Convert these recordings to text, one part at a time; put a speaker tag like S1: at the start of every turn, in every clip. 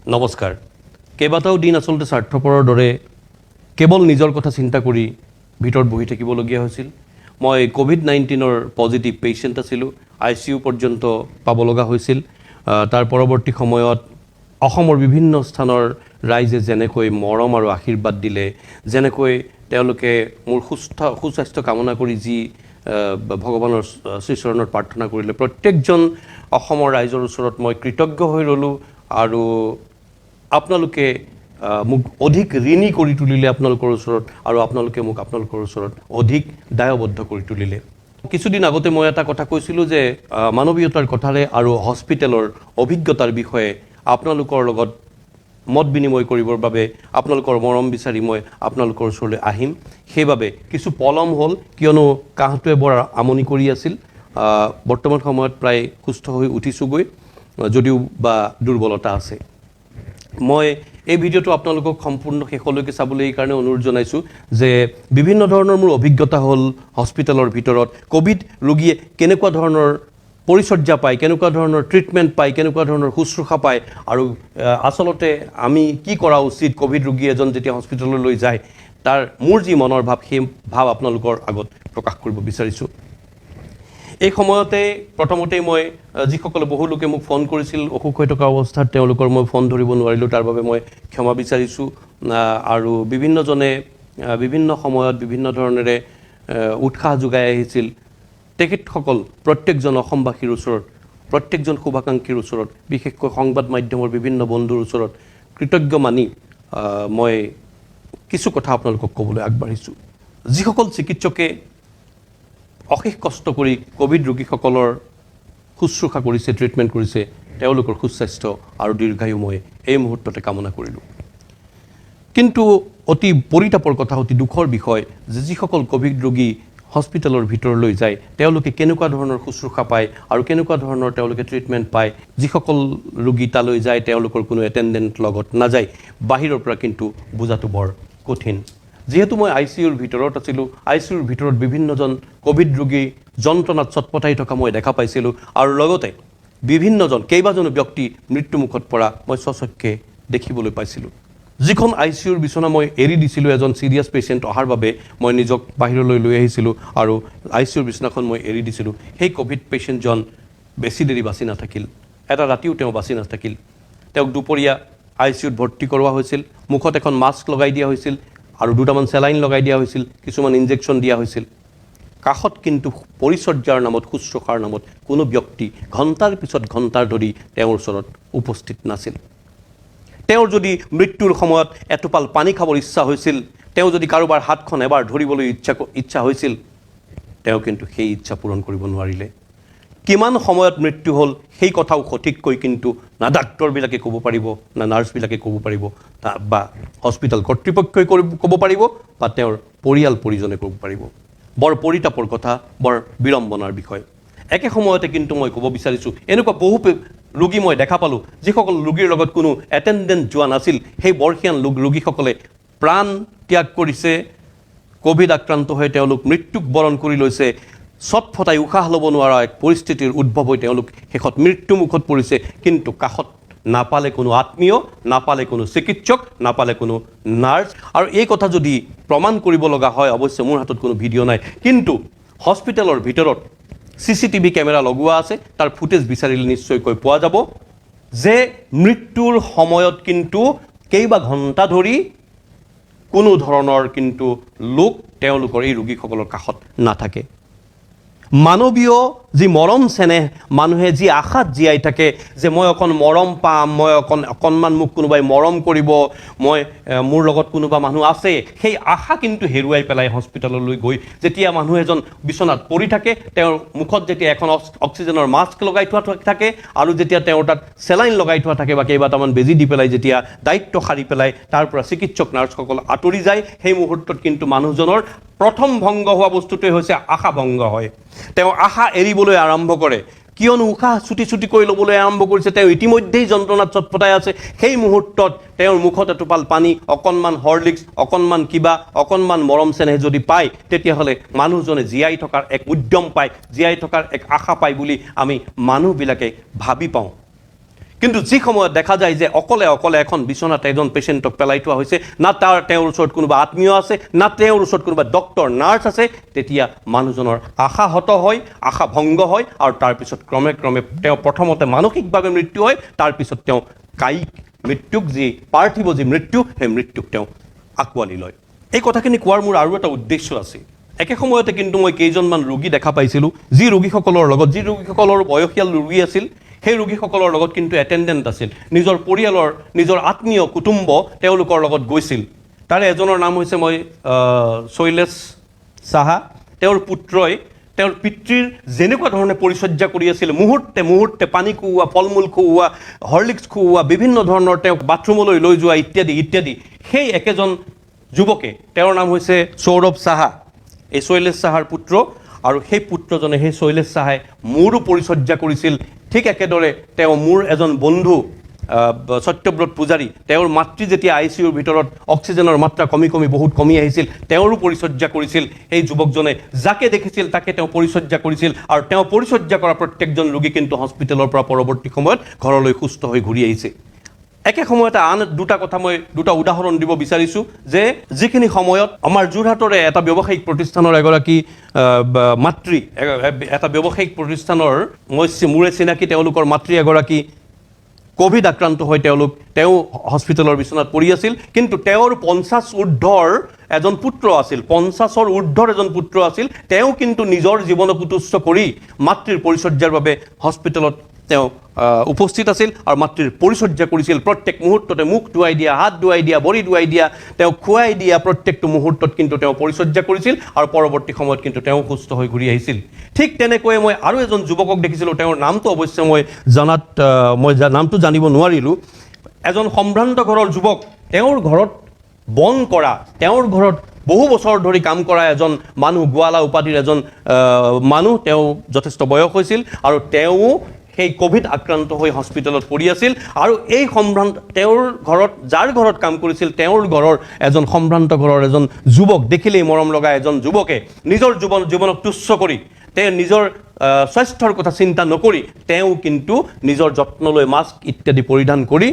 S1: নমস্কাৰ কেইবাটাও দিন আচলতে স্বাৰ্থপৰৰ দৰে কেৱল নিজৰ কথা চিন্তা কৰি ভিতৰত বহি থাকিবলগীয়া হৈছিল মই কোভিড-19 পজিটিভ পেশেন্ট আছিলোঁ আইসিইউ পৰ্যন্ত পাব লগা হৈছিল তাৰ পৰৱৰ্তী সময়ত অসমৰ বিভিন্ন স্থানৰ ৰাইজে যেনেকৈ মৰম আৰু আশীৰ্বাদ দিলে যেনেকৈ তেওঁলোকে মোৰ সুস্বাস্থ্য কামনা কৰি যি ভগৱানৰ শ্ৰীচৰণত প্ৰাৰ্থনা কৰিলে প্ৰত্যেকজন অসমৰ ৰাইজৰ ওচৰত মই কৃতজ্ঞ হৈ ৰ'লো আৰু আপোনালোকে মোক অধিক ঋণী কৰি তুলিলে আপোনালোকৰ ওচৰত আৰু আপোনালোকে মোক আপোনালোকৰ ওচৰত অধিক দায়বদ্ধ কৰি তুলিলে কিছুদিন আগতে মই এটা কথা কৈছিলোঁ যে মানৱীয়তাৰ কথাৰে আৰু হস্পিটেলৰ অভিজ্ঞতাৰ বিষয়ে আপোনালোকৰ লগত মত বিনিময় কৰিবৰ বাবে আপোনালোকৰ মৰম বিচাৰি মই আপোনালোকৰ ওচৰলৈ আহিম সেইবাবে কিছু পলম হ'ল কিয়নো কাহটোৱে বৰ আমনি কৰি আছিল বৰ্তমান সময়ত প্ৰায় সুস্থ হৈ উঠিছোগৈ যদিও বা দুৰ্বলতা আছে মই এই ভিডিঅ'টো আপোনালোকক সম্পূৰ্ণ শেষলৈকে চাবলৈ এই কাৰণে অনুৰোধ জনাইছোঁ যে বিভিন্ন ধৰণৰ মোৰ অভিজ্ঞতা হ'ল হস্পিটেলৰ ভিতৰত কোভিড ৰোগীয়ে কেনেকুৱা ধৰণৰ পৰিচৰ্যা পায় কেনেকুৱা ধৰণৰ ট্ৰিটমেণ্ট পায় কেনেকুৱা ধৰণৰ শুশ্ৰূষা পায় আৰু আচলতে আমি কি কৰা উচিত কোভিড ৰোগী এজন যেতিয়া হস্পিটেললৈ যায় তাৰ মোৰ যি মনৰ ভাৱ সেই ভাৱ আপোনালোকৰ আগত প্ৰকাশ কৰিব বিচাৰিছোঁ এই সময়তে প্ৰথমতে মই যিসকলে বহু লোকে মোক ফোন কৰিছিল অসুখ হৈ থকা অৱস্থাত তেওঁলোকৰ মই ফোন ধৰিব নোৱাৰিলোঁ তাৰ বাবে মই ক্ষমা বিচাৰিছোঁ আৰু বিভিন্নজনে বিভিন্ন সময়ত বিভিন্ন ধৰণেৰে উৎসাহ যোগাই আহিছিল তেখেতসকল প্ৰত্যেকজন অসমবাসীৰ ওচৰত প্ৰত্যেকজন শুভাকাংক্ষীৰ ওচৰত বিশেষকৈ সংবাদ মাধ্যমৰ বিভিন্ন বন্ধুৰ ওচৰত কৃতজ্ঞ মানি মই কিছু কথা আপোনালোকক ক'বলৈ আগবাঢ়িছোঁ যিসকল চিকিৎসকে অশেষ কষ্ট কৰি কোভিড ৰোগীসকলৰ শুশ্ৰূষা কৰিছে ট্ৰিটমেণ্ট কৰিছে তেওঁলোকৰ সুস্বাস্থ্য আৰু দীৰ্ঘায়ু মই এই মুহূৰ্ততে কামনা কৰিলোঁ কিন্তু অতি পৰিতাপৰ কথা অতি দুখৰ বিষয় যে যিসকল কোভিড ৰোগী হস্পিটেলৰ ভিতৰলৈ যায় তেওঁলোকে কেনেকুৱা ধৰণৰ শুশ্ৰূষা পায় আৰু কেনেকুৱা ধৰণৰ তেওঁলোকে ট্ৰিটমেণ্ট পায় যিসকল ৰোগী তালৈ যায় তেওঁলোকৰ কোনো এটেণ্ডেণ্ট লগত নাযায় বাহিৰৰ পৰা কিন্তু বুজাটো বৰ কঠিন যেহেতু মই আইসিইউৰ ভিতৰত আছিলোঁ আইসিইউৰ ভিতৰত বিভিন্নজন কোভিড ৰোগী যন্ত্ৰণাত চটপটাই থকা মই দেখা পাইছিলোঁ আৰু লগতে বিভিন্নজন কেইবাজনো ব্যক্তি মৃত্যুমুখত পৰা মই স্বচক্ষে দেখিবলৈ পাইছিলোঁ যিখন আইসিইউৰ বিচনা মই এৰি দিছিলোঁ এজন চিৰিয়াছ পেচেণ্ট অহাৰ বাবে মই নিজক বাহিৰলৈ লৈ আহিছিলোঁ আৰু আইসিইউৰ বিচনাখন মই এৰি দিছিলোঁ সেই কোভিড পেচেণ্টজন বেছি দেৰি বাচি নাথাকিল এটা ৰাতিও তেওঁ বাচি নাথাকিল তেওঁক দুপৰীয়া আইসিইউত ভৰ্তি কৰোৱা হৈছিল মুখত এখন মাস্ক লগাই দিয়া হৈছিল আৰু দুটামান চেলাইন লগাই দিয়া হৈছিল কিছুমান ইনজেকশ্যন দিয়া হৈছিল কাষত কিন্তু পৰিচৰ্যাৰ নামত শুশ্ৰূষাৰ নামত কোনো ব্যক্তি ঘণ্টাৰ পিছত ঘণ্টাৰ ধৰি তেওঁৰ ওচৰত উপস্থিত নাছিল তেওঁৰ যদি মৃত্যুৰ সময়ত এটোপাল পানী খাবৰ ইচ্ছা হৈছিল তেওঁ যদি কাৰোবাৰ হাতখন এবাৰ ধৰিবলৈ ইচ্ছা হৈছিল তেওঁ কিন্তু সেই ইচ্ছা পূৰণ কৰিব নোৱাৰিলে কিমান সময়ত মৃত্যু হ'ল সেই কথাও সঠিককৈ কিন্তু না ডাক্তৰবিলাকে ক'ব পাৰিব না নাৰ্ছবিলাকে ক'ব পাৰিব বা হস্পিটেল কৰ্তৃপক্ষই ক'ব পাৰিব বা তেওঁৰ পৰিয়াল পৰিজনে ক'ব পাৰিব বৰ পৰিতাপৰ কথা বৰ বিড়ম্বনাৰ বিষয় একে সময়তে কিন্তু মই ক'ব বিচাৰিছোঁ এনেকুৱা বহু ৰোগী মই দেখা পালোঁ যিসকল ৰোগীৰ লগত কোনো এটেণ্ডেণ্ট যোৱা নাছিল সেই বৰ্ষীয়ান ৰোগীসকলে প্ৰাণ ত্যাগ কৰিছে কোভিড আক্ৰান্ত হৈ তেওঁলোক মৃত্যুক বৰণ কৰি লৈছে চটফটাই উশাহ ল'ব নোৱাৰা এক পৰিস্থিতিৰ উদ্ভৱ হৈ তেওঁলোক শেষত মৃত্যুমুখত পৰিছে কিন্তু কাষত নাপালে কোনো আত্মীয় নাপালে কোনো চিকিৎসক নাপালে কোনো নাৰ্ছ আৰু এই কথা যদি প্ৰমাণ কৰিব লগা হয় অৱশ্যে মোৰ হাতত কোনো ভিডিঅ' নাই কিন্তু হস্পিটেলৰ ভিতৰত চিচিটিভি কেমেৰা লগোৱা আছে তাৰ ফুটেজ বিচাৰিলে নিশ্চয়কৈ পোৱা যাব যে মৃত্যুৰ সময়ত কিন্তু কেইবা ঘণ্টা ধৰি কোনো ধৰণৰ কিন্তু লোক তেওঁলোকৰ এই ৰোগীসকলৰ কাষত নাথাকে মানৱীয় যি মৰম চেনেহ মানুহে যি আশাত জীয়াই থাকে যে মই অকণ মৰম পাম মই অকণমান মোক কোনোবাই মৰম কৰিব মই মোৰ লগত কোনোবা মানুহ আছে সেই আশা কিন্তু হেৰুৱাই পেলাই হস্পিটেললৈ গৈ যেতিয়া মানুহ এজন বিচনাত পৰি থাকে তেওঁৰ মুখত যেতিয়া এখন অক্সিজেনৰ মাস্ক লগাই থোৱা থাকে আৰু যেতিয়া তেওঁৰ তাত চেলাইন লগাই থোৱা থাকে বা কেইবাটামান বেজি দি পেলাই যেতিয়া দায়িত্ব সাৰি পেলাই তাৰ পৰা চিকিৎসক নাৰ্ছসকল আঁতৰি যায় সেই মুহূৰ্তত কিন্তু মানুহজনৰ প্ৰথম ভংগ হোৱা বস্তুটোৱে হৈছে আশা ভংগ হয় তেওঁ আশা এৰিবলৈ আৰম্ভ কৰে কিয়নো উশাহ ছুটি কৰি ল'বলৈ আৰম্ভ কৰিছে তেওঁ ইতিমধ্যেই যন্ত্ৰণাত চটপটাই আছে সেই মুহূৰ্তত তেওঁৰ মুখত এটোপাল পানী অকণমান হৰলিক্স অকণমান কিবা অকণমান মৰম চেনেহ যদি পায় তেতিয়াহ'লে মানুহজনে জীয়াই থকাৰ এক উদ্যম পায় জীয়াই থকাৰ এক আশা পায় বুলি আমি মানুহবিলাকে ভাবি পাওঁ কিন্তু যি সময়ত দেখা যায় যে অকলে অকলে এখন বিচনাত এজন পেচেণ্টক পেলাই থোৱা হৈছে, না তেওঁৰ ওচৰত কোনোবা আত্মীয় আছে, না তেওঁৰ ওচৰত কোনোবা ডক্টৰ নাৰ্ছ আছে, তেতিয়া মানুহজনৰ আশা হত হয়, আশা ভংগ হয়, আৰু তাৰপিছত ক্ৰমে ক্ৰমে তেওঁ প্ৰথমতে মানসিকভাৱে মৃত্যু হয়, তাৰপিছত তেওঁ কায়িক মৃত্যুক, যি পাৰ্থিৱ যি মৃত্যু, সেই মৃত্যুক তেওঁ আঁকোৱালি লয়। এই কথাখিনি কোৱাৰ মোৰ আৰু এটা উদ্দেশ্য আছে। একে সময়তে কিন্তু মই কেইজনমান ৰোগী দেখা পাইছিলোঁ, যি ৰোগীসকলৰ বয়সীয়াল ৰোগী আছিল, সেই ৰোগীসকলৰ লগত কিন্তু এটেণ্ডেণ্ট আছিল, নিজৰ পৰিয়ালৰ, নিজৰ আত্মীয় কুটুম্ব তেওঁলোকৰ লগত গৈছিল। তাৰে এজনৰ নাম হৈছে শৈলেশ সাহা। তেওঁৰ পুত্ৰই তেওঁৰ পিতৃৰ যেনেকুৱা ধৰণে পৰিচৰ্যা কৰি আছিল, মুহূৰ্তে মুহূৰ্তে পানী খুওৱা, ফল মূল খুওৱা, হৰলিক্স খুওৱা, বিভিন্ন ধৰণৰ তেওঁক বাথৰুমলৈ লৈ যোৱা ইত্যাদি ইত্যাদি, সেই একেজন যুৱকে, তেওঁৰ নাম হৈছে সৌৰভ সাহা, এই শৈলেশ সাহাৰ পুত্ৰ। আৰু সেই পুত্ৰজনে, সেই শৈলেশ সাহাই মোৰো পৰিচৰ্যা কৰিছিল। ঠিক একেদৰে তেওঁ মোৰ এজন বন্ধু সত্যব্ৰত পূজাৰী, তেওঁৰ মাতৃ যেতিয়া ICUৰ ভিতৰত অক্সিজেনৰ মাত্ৰা বহুত কমি আহিছিল, তেওঁৰো পৰিচৰ্যা কৰিছিল সেই যুৱকজনে। যাকে দেখিছিল তাকে তেওঁ পৰিচৰ্যা কৰিছিল, আৰু তেওঁ পৰিচৰ্যা কৰা প্ৰত্যেকজন ৰোগী কিন্তু হস্পিটেলৰ পৰা পৰৱৰ্তী সময়ত ঘৰলৈ সুস্থ হৈ ঘূৰি আহিছে। একে সময়তে আন দুটা উদাহৰণ দিব বিচাৰিছোঁ, যে যিখিনি সময়ত আমাৰ যোৰহাটৰে এটা ব্যৱসায়িক প্ৰতিষ্ঠানৰ এগৰাকী মাতৃ, এটা ব্যৱসায়িক প্ৰতিষ্ঠানৰ মোৰে চিনাকি তেওঁলোকৰ মাতৃ এগৰাকী কোভিড আক্ৰান্ত হৈ তেওঁ হস্পিটেলৰ বিচনাত পৰি আছিল। কিন্তু তেওঁৰ 50 ঊৰ্ধ্বৰ এজন পুত্ৰ আছিল, 50ৰ ঊৰ্ধ্বৰ এজন পুত্ৰ আছিল। তেওঁ কিন্তু নিজৰ জীৱনক তুচ্ছ কৰি মাতৃৰ পৰিচৰ্যাৰ বাবে হস্পিটেলত তেওঁ উপস্থিত আছিল, আৰু মাতৃৰ পৰিচৰ্যা কৰিছিল। প্ৰত্যেক মুহূৰ্ততে মুখ ধুৱাই দিয়া, হাত ধুৱাই দিয়া, ভৰি ধুৱাই দিয়া, তেওঁ খুৱাই দিয়া, প্ৰত্যেকটো মুহূৰ্তত কিন্তু তেওঁ পৰিচৰ্যা কৰিছিল, আৰু পৰৱৰ্তী সময়ত কিন্তু তেওঁ সুস্থ হৈ ঘূৰি আহিছিল। ঠিক তেনেকৈয়ে মই আৰু এজন যুৱকক দেখিছিলোঁ, তেওঁৰ নামটো অৱশ্যে মই নামটো জানিব নোৱাৰিলোঁ। এজন সম্ভ্ৰান্ত ঘৰৰ যুৱক, তেওঁৰ ঘৰত বন কৰা, তেওঁৰ ঘৰত বহু বছৰ ধৰি কাম কৰা এজন মানুহ, গোৱালা উপাধিৰ এজন মানুহ, তেওঁ যথেষ্ট বয়স হৈছিল, আৰু তেওঁ সেই কোভিড আক্ৰান্ত হৈ হস্পিটেলত পৰি আছিল। আৰু এই তেওঁৰ ঘৰত, যাৰ ঘৰত কাম কৰিছিল, তেওঁৰ ঘৰৰ এজন সম্ভ্ৰান্ত ঘৰৰ এজন যুৱক, দেখিলেই মৰম লগা এজন যুৱকে নিজৰ জীৱনক তুচ্ছ কৰি, তেওঁ নিজৰ স্বাস্থ্যৰ কথা চিন্তা নকৰি, তেওঁ কিন্তু নিজৰ যত্ন লৈ মাস্ক ইত্যাদি পৰিধান কৰি,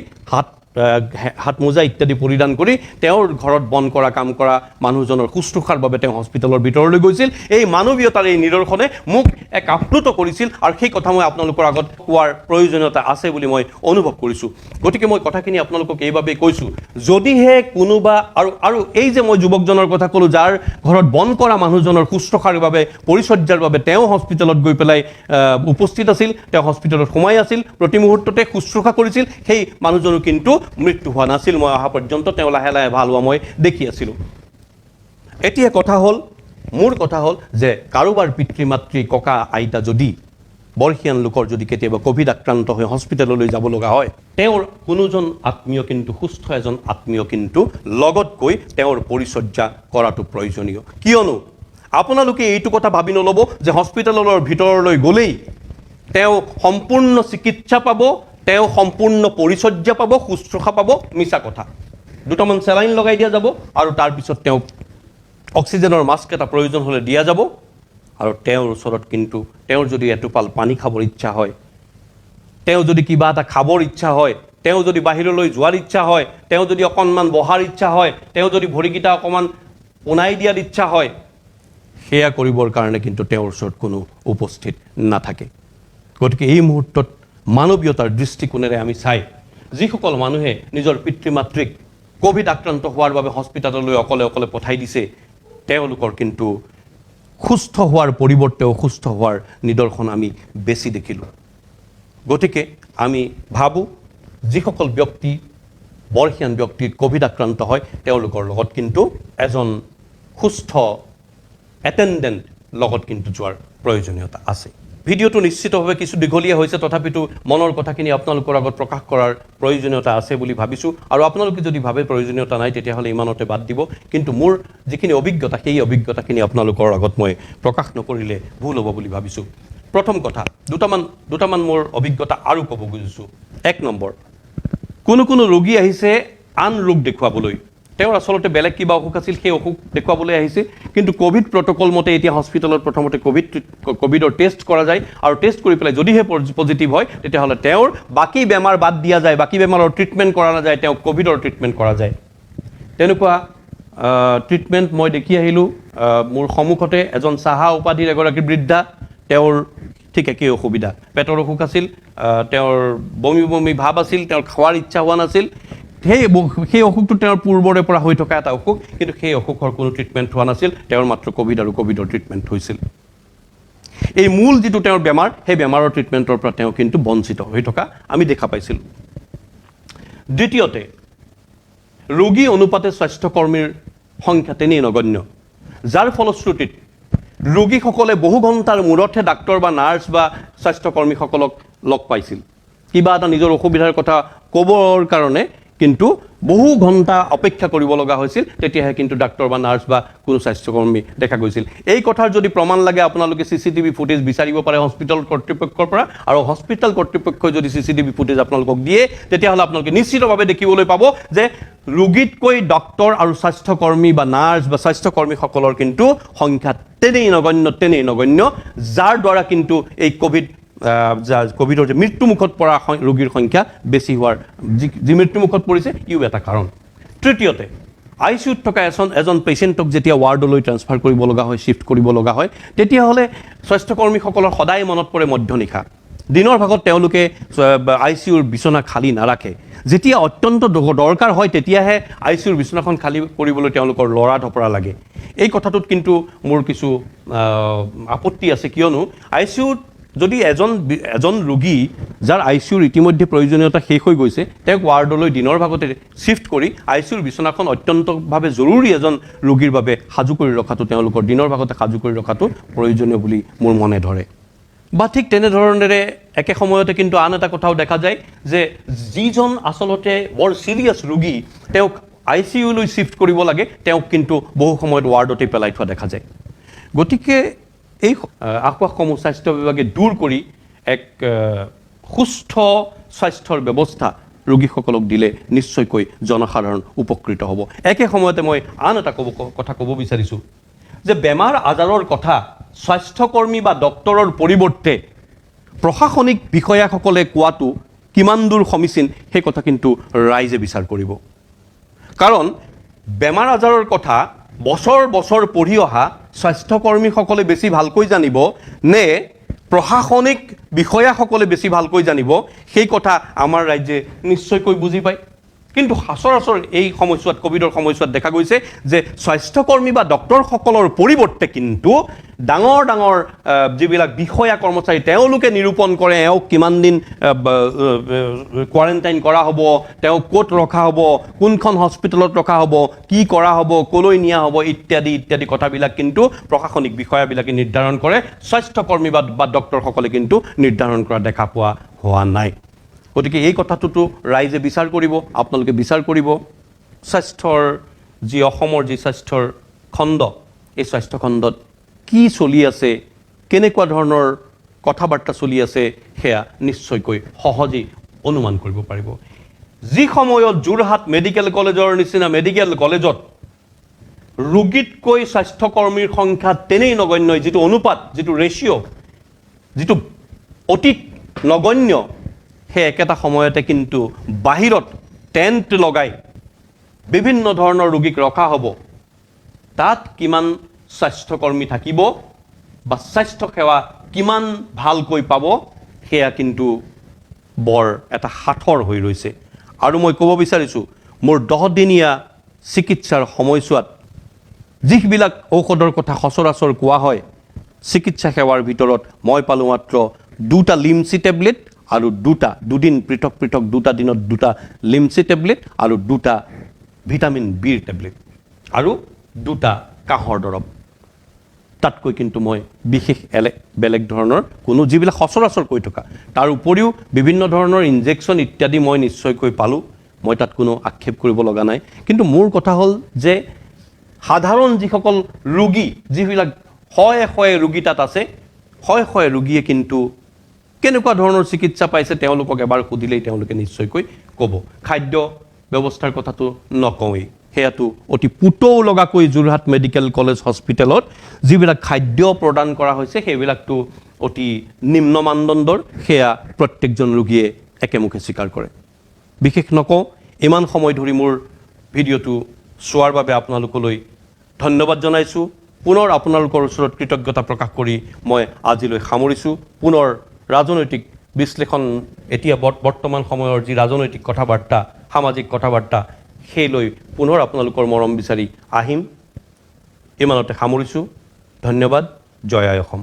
S1: হাত মোজা ইত্যাদি পৰিধান কৰি, তেওঁৰ ঘৰত বন কৰা, কাম কৰা মানুহজনৰ শুশ্ৰূষাৰ বাবে তেওঁ হস্পিটেলৰ ভিতৰলৈ গৈছিল। এই মানৱীয়তাৰ এই নিদৰ্শনে মোক এক আপ্লুত কৰিছিল, আৰু সেই কথা মই আপোনালোকৰ আগত কোৱাৰ প্ৰয়োজনীয়তা আছে বুলি মই অনুভৱ কৰিছোঁ। গতিকে মই কথাখিনি আপোনালোকক এইবাবেই কৈছোঁ, যদিহে কোনোবা আৰু এই যে মই যুৱকজনৰ কথা ক'লোঁ, যাৰ ঘৰত বন কৰা মানুহজনৰ শুশ্ৰূষাৰ বাবে, পৰিচৰ্যাৰ বাবে তেওঁ হস্পিটেলত গৈ পেলাই উপস্থিত আছিল, তেওঁ হস্পিটেলত সোমাই আছিল, প্ৰতি মুহূৰ্ততে শুশ্ৰূষা কৰিছিল, সেই মানুহজনো কিন্তু মৃত্যু হোৱা নাছিল। মই অহা পৰ্যন্ত তেওঁ লাহে লাহে ভাল হোৱা মই দেখি আছিলোঁ। এতিয়া মোৰ কথা হ'ল যে কাৰোবাৰ পিতৃ মাতৃ, ককা আইতা যদি, বৰ্ষীয়ান লোকৰ যদি কেতিয়াবা কোভিড আক্ৰান্ত হৈ হস্পিটেললৈ যাব লগা হয়, তেওঁৰ কোনোজন আত্মীয় কিন্তু, সুস্থ এজন আত্মীয় কিন্তু লগত গৈ তেওঁৰ পৰিচৰ্যা কৰাটো প্ৰয়োজনীয়। কিয়নো আপোনালোকে এইটো কথা ভাবি নল'ব যে হস্পিটেলৰ ভিতৰলৈ গ'লেই তেওঁ সম্পূৰ্ণ চিকিৎসা পাব, তেওঁ সম্পূৰ্ণ পৰিচৰ্যা পাব, শুশ্ৰূষা পাব। মিছা কথা। দুটামান চেলাইন লগাই দিয়া যাব, আৰু তাৰপিছত তেওঁক অক্সিজেনৰ মাস্ক এটা প্ৰয়োজন হ'লে দিয়া যাব, আৰু তেওঁৰ ওচৰত কিন্তু তেওঁৰ যদি এটোপাল পানী খাবৰ ইচ্ছা হয়, তেওঁ যদি কিবা এটা খাবৰ ইচ্ছা হয়, তেওঁ যদি বাহিৰলৈ যোৱাৰ ইচ্ছা হয়, তেওঁ যদি অকণমান বহাৰ ইচ্ছা হয়, তেওঁ যদি ভৰিকেইটা অকণমান পোনাই দিয়াৰ ইচ্ছা হয়, সেয়া কৰিবৰ কাৰণে কিন্তু তেওঁৰ ওচৰত কোনো উপস্থিত নাথাকে। গতিকে এই মুহূৰ্তত মানৱীয়তাৰ দৃষ্টিকোণেৰে আমি চাই, যিসকল মানুহে নিজৰ পিতৃ মাতৃক কোভিড আক্ৰান্ত হোৱাৰ বাবে হস্পিটেললৈ অকলে অকলে পঠাই দিছে, তেওঁলোকৰ কিন্তু সুস্থ হোৱাৰ পৰিৱৰ্তে অসুস্থ হোৱাৰ নিদৰ্শন আমি বেছি দেখিলোঁ। গতিকে আমি ভাবোঁ, যিসকল ব্যক্তি, বৰ্ষীয়ান ব্যক্তি কোভিড আক্ৰান্ত হয়, তেওঁলোকৰ লগত কিন্তু এজন সুস্থ এটেণ্ডেণ্ট লগত কিন্তু যোৱাৰ প্ৰয়োজনীয়তা আছে। ভিডিঅ'টো নিশ্চিতভাৱে কিছু দীঘলীয়া হৈছে, তথাপিতো মনৰ কথাখিনি আপোনালোকৰ আগত প্ৰকাশ কৰাৰ প্ৰয়োজনীয়তা আছে বুলি ভাবিছোঁ। আৰু আপোনালোকে যদি ভাবে প্ৰয়োজনীয়তা নাই, তেতিয়াহ'লে ইমানতে বাদ দিব। কিন্তু মোৰ যিখিনি অভিজ্ঞতা, সেই অভিজ্ঞতাখিনি আপোনালোকৰ আগত মই প্ৰকাশ নকৰিলে ভুল হ'ব বুলি ভাবিছোঁ। প্ৰথম কথা, দুটামান মোৰ অভিজ্ঞতা আৰু ক'ব খুজিছোঁ। 1 নম্বৰ, কোনো ৰোগী আহিছে আন ৰোগ দেখুৱাবলৈ, তেওঁৰ আচলতে বেলেগ কিবা অসুখ আছিল, সেই অসুখ দেখুৱাবলৈ আহিছে। কিন্তু ক'ভিড প্ৰট'কল মতে এতিয়া হস্পিটেলত প্ৰথমতে ক'ভিডৰ টেষ্ট কৰা যায়, আৰু টেষ্ট কৰি পেলাই যদিহে পজিটিভ হয় তেতিয়াহ'লে তেওঁৰ বাকী বেমাৰ বাদ দিয়া যায়, বাকী বেমাৰৰ ট্ৰিটমেণ্ট কৰা নাযায়, তেওঁক ক'ভিডৰ ট্ৰিটমেণ্ট কৰা যায়। তেনেকুৱা ট্ৰিটমেণ্ট মই দেখি আহিলোঁ। মোৰ সন্মুখতে এজন চাহা উপাধিৰ এগৰাকী বৃদ্ধা, তেওঁৰ ঠিক একেই অসুবিধা, পেটৰ অসুখ আছিল, তেওঁৰ বমি বমি ভাৱ আছিল, তেওঁৰ খোৱাৰ ইচ্ছা হোৱা নাছিল। সেই অসুখটো তেওঁৰ পূৰ্বৰে পৰা হৈ থকা এটা অসুখ, কিন্তু সেই অসুখৰ কোনো ট্ৰিটমেণ্ট হোৱা নাছিল, তেওঁৰ মাত্ৰ ক'ভিড আৰু ক'ভিডৰ ট্ৰিটমেণ্ট হৈছিল। এই মূল যিটো তেওঁৰ বেমাৰ, সেই বেমাৰৰ ট্ৰিটমেণ্টৰ পৰা তেওঁ কিন্তু বঞ্চিত হৈ থকা আমি দেখা পাইছিলোঁ। দ্বিতীয়তে, ৰোগী অনুপাতে স্বাস্থ্যকৰ্মীৰ সংখ্যা তেনেই নগণ্য, যাৰ ফলশ্ৰুতিত ৰোগীসকলে বহু ঘণ্টাৰ মূৰতহে ডাক্তৰ বা নাৰ্ছ বা স্বাস্থ্যকৰ্মীসকলক লগ পাইছিল। কিবা এটা নিজৰ অসুবিধাৰ কথা ক'বৰ কাৰণে কিন্তু বহু ঘণ্টা অপেক্ষা কৰিব লগা হৈছিল, তেতিয়াহে কিন্তু ডাক্তৰ বা নাৰ্ছ বা কোনো স্বাস্থ্যকৰ্মী দেখা গৈছিল। এই কথাৰ যদি প্ৰমাণ লাগে আপোনালোকে CCTV ফুটেজ বিচাৰিব পাৰে হস্পিটেল কৰ্তৃপক্ষৰ পৰা, আৰু হস্পিটেল কৰ্তৃপক্ষই যদি CCTV ফুটেজ আপোনালোকক দিয়ে তেতিয়াহ'লে আপোনালোকে নিশ্চিতভাৱে দেখিবলৈ পাব যে ৰোগীতকৈ ডক্তৰ আৰু স্বাস্থ্যকৰ্মী বা নাৰ্ছ বা স্বাস্থ্যকৰ্মীসকলৰ কিন্তু সংখ্যা তেনেই নগণ্য, যাৰ দ্বাৰা কিন্তু এই ক'ভিডৰ যে মৃত্যুমুখত পৰা ৰোগীৰ সংখ্যা বেছি হোৱাৰ, যি মৃত্যুমুখত পৰিছে ইও এটা কাৰণ। তৃতীয়তে, ICUত থকা এজন পেচেণ্টক যেতিয়া ৱাৰ্ডলৈ ট্ৰান্সফাৰ কৰিব লগা হয়, শিফ্ট কৰিব লগা হয়, তেতিয়াহ'লে স্বাস্থ্যকৰ্মীসকলৰ সদায় মনত পৰে মধ্যনিশা। দিনৰ ভাগত তেওঁলোকে ICUৰ বিচনা খালী নাৰাখে, যেতিয়া অত্যন্ত দৰকাৰ হয় তেতিয়াহে ICUৰ বিচনাখন খালী কৰিবলৈ তেওঁলোকৰ লৰা ঢপৰা লাগে। এই কথাটোত কিন্তু মোৰ কিছু আপত্তি আছে, কিয়নো ICUত যদি এজন ৰোগী যাৰ ICUৰ ইতিমধ্যে প্ৰয়োজনীয়তা শেষ হৈ গৈছে, তেওঁক ৱাৰ্ডলৈ দিনৰ ভাগতে শিফ্ট কৰি ICUৰ বিচনাখন অত্যন্তভাৱে জৰুৰী এজন ৰোগীৰ বাবে সাজু কৰি ৰখাটো, তেওঁলোকৰ দিনৰ ভাগতে সাজু কৰি ৰখাটো প্ৰয়োজনীয় বুলি মোৰ মনে ধৰে। বা ঠিক তেনেধৰণেৰে একে সময়তে কিন্তু আন এটা কথাও দেখা যায় যে যিজন আচলতে বৰ চিৰিয়াছ ৰোগী, তেওঁক ICUলৈ শিফ্ট কৰিব লাগে, তেওঁক কিন্তু বহু সময়ত ৱাৰ্ডতে পেলাই থোৱা দেখা যায়। গতিকে এই আসবাবসমূহ স্বাস্থ্য বিভাগে দূৰ কৰি এক সুস্থ স্বাস্থ্যৰ ব্যৱস্থা ৰোগীসকলক দিলে নিশ্চয়কৈ জনসাধাৰণ উপকৃত হ'ব। একে সময়তে মই আন এটা কথা ক'ব বিচাৰিছোঁ যে বেমাৰ আজাৰৰ কথা স্বাস্থ্যকৰ্মী বা ডক্তৰৰ পৰিৱৰ্তে প্ৰশাসনিক বিষয়াসকলে কোৱাটো কিমান দূৰ সমীচীন সেই কথা কিন্তু ৰাইজে বিচাৰ কৰিব। কাৰণ বেমাৰ আজাৰৰ কথা বছৰ বছৰ পঢ়ি অহা স্বাস্থ্যকৰ্মীসকলে বেছি ভালকৈ জানিব নে প্ৰশাসনিক বিষয়াসকলে বেছি ভালকৈ জানিব, সেই কথা আমাৰ ৰাইজে নিশ্চয়কৈ বুজি পায়। কিন্তু সচৰাচৰ এই সময়ছোৱাত, ক'ভিডৰ সময়ছোৱাত দেখা গৈছে যে স্বাস্থ্যকৰ্মী বা ডক্তৰসকলৰ পৰিৱৰ্তে কিন্তু ডাঙৰ ডাঙৰ যিবিলাক বিষয়া কৰ্মচাৰী, তেওঁলোকে নিৰূপণ কৰে এওঁক কিমান দিন কোৱাৰেণ্টাইন কৰা হ'ব, তেওঁক ক'ত ৰখা হ'ব, কোনখন হস্পিটেলত ৰখা হ'ব, কি কৰা হ'ব, ক'লৈ নিয়া হ'ব, ইত্যাদি কথাবিলাক কিন্তু প্ৰশাসনিক বিষয়াবিলাকে নিৰ্ধাৰণ কৰে। স্বাস্থ্যকৰ্মী বা ডক্তৰসকলে কিন্তু নিৰ্ধাৰণ কৰা দেখা পোৱা হোৱা নাই। গতিকে এই কথাটোতো ৰাইজে বিচাৰ কৰিব, আপোনালোকে বিচাৰ কৰিব। অসমৰ যি স্বাস্থ্যৰ খণ্ড, এই স্বাস্থ্য খণ্ডত কি চলি আছে, কেনেকুৱা ধৰণৰ কথা বাৰ্তা চলি আছে, সেয়া নিশ্চয়কৈ সহজেই অনুমান কৰিব পাৰিব। যি সময়ত যোৰহাট মেডিকেল কলেজৰ নিচিনা মেডিকেল কলেজত ৰোগীতকৈ স্বাস্থ্যকৰ্মীৰ সংখ্যা তেনেই নগণ্য, যিটো অনুপাত, যিটো ৰেচিঅ', যিটো অতি নগণ্য, সেই একেটা সময়তে কিন্তু বাহিৰত টেণ্ট লগাই বিভিন্ন ধৰণৰ ৰোগীক ৰখা হ'ব। তাত কিমান স্বাস্থ্যকৰ্মী থাকিব বা স্বাস্থ্যসেৱা কিমান ভালকৈ পাব, সেয়া কিন্তু বৰ এটা সাঁথৰ হৈ ৰৈছে। আৰু মই ক'ব বিচাৰিছোঁ, মোৰ 10 দিনীয়া চিকিৎসাৰ সময়ছোৱাত যিবিলাক ঔষধৰ কথা সচৰাচৰ কোৱা হয়, চিকিৎসা সেৱাৰ ভিতৰত মই পালোঁ মাত্ৰ 2টা লিমচি টেবলেট আৰু দুদিন পৃথক 2টা দিনত 2টা লিমচি টেবলেট আৰু 2টা ভিটামিন বিৰ টেবলেট আৰু 2টা কাহৰ দৰৱ। তাতকৈ কিন্তু মই বিশেষ বেলেগ ধৰণৰ কোনো, যিবিলাক সচৰাচৰ কৈ থকা, তাৰ উপৰিও বিভিন্ন ধৰণৰ ইনজেকশ্যন ইত্যাদি মই নিশ্চয়কৈ পালোঁ, মই তাত কোনো আক্ষেপ কৰিব লগা নাই। কিন্তু মোৰ কথা হ'ল যে সাধাৰণ যিসকল ৰোগী, যিবিলাক শয়ে ৰোগী তাত আছে, শয়ে ৰোগীয়ে কিন্তু কেনেকুৱা ধৰণৰ চিকিৎসা পাইছে তেওঁলোকক এবাৰ সুধিলেই তেওঁলোকে নিশ্চয়কৈ ক'ব। খাদ্য ব্যৱস্থাৰ কথাটো নকওঁৱেই, সেয়াটো অতি পুতৌ লগাকৈ যোৰহাট মেডিকেল কলেজ হস্পিটেলত যিবিলাক খাদ্য প্ৰদান কৰা হৈছে সেইবিলাকটো অতি নিম্ন মানদণ্ডৰ সেয়া প্ৰত্যেকজন ৰোগীয়ে একেমুখে স্বীকাৰ কৰে বিশেষ নকওঁ ইমান সময় ধৰি মোৰ ভিডিঅ'টো চোৱাৰ বাবে আপোনালোকলৈ ধন্যবাদ জনাইছোঁ পুনৰ আপোনালোকৰ ওচৰত কৃতজ্ঞতা প্ৰকাশ কৰি মই আজিলৈ সামৰিছোঁ পুনৰ ৰাজনৈতিক বিশ্লেষণ এতিয়া বৰ্তমান সময়ৰ যি ৰাজনৈতিক কথাবাৰ্তা সামাজিক কথাবাৰ্তা সেইলৈ পুনৰ আপোনালোকৰ মৰম বিচাৰি আহিম ইমানতে সামৰিছোঁ ধন্যবাদ জয় আই অসম